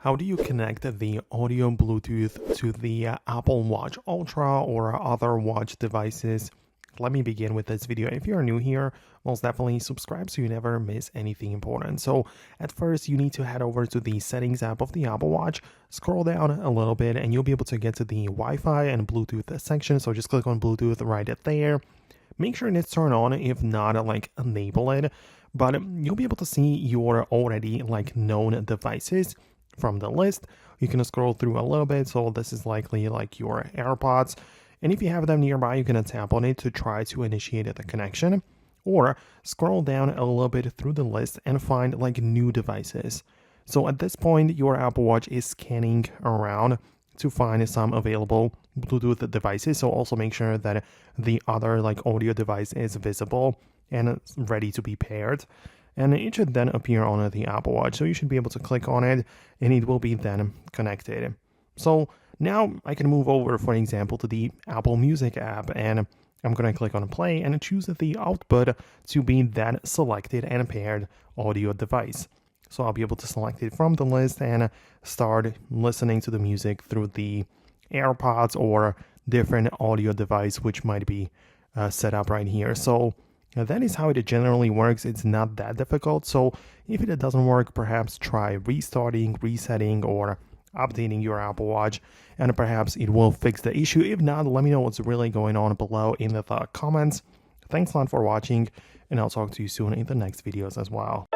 How do you connect the audio Bluetooth to the Apple Watch Ultra or other watch devices? Let me begin with this video. If you're new here, most definitely subscribe so you never miss anything important. So at first, you need to head over to the settings app of the Apple Watch, scroll down a little bit, and you'll be able to get to the Wi-Fi and Bluetooth section. So just click on Bluetooth right there. Make sure it's turned on. If not, enable it. But you'll be able to see your already known devices from the list. You can scroll through a little bit, so this is likely like your AirPods, and if you have them nearby, you can tap on it to try to initiate the connection, or scroll down a little bit through the list and find new devices. So at this point, your Apple Watch is scanning around to find some available Bluetooth devices, so also make sure that the other audio device is visible and ready to be paired, and it should then appear on the Apple Watch. So you should be able to click on it and it will be then connected. So now I can move over, for example, to the Apple Music app, and I'm going to click on play and choose the output to be that selected and paired audio device. So I'll be able to select it from the list and start listening to the music through the AirPods or different audio device which might be set up right here. So that is how it generally works. It's not that difficult. So if it doesn't work, perhaps try restarting, resetting, or updating your Apple Watch, and perhaps it will fix the issue. If not, let me know what's really going on below in the comments. Thanks a lot for watching, and I'll talk to you soon in the next videos as well.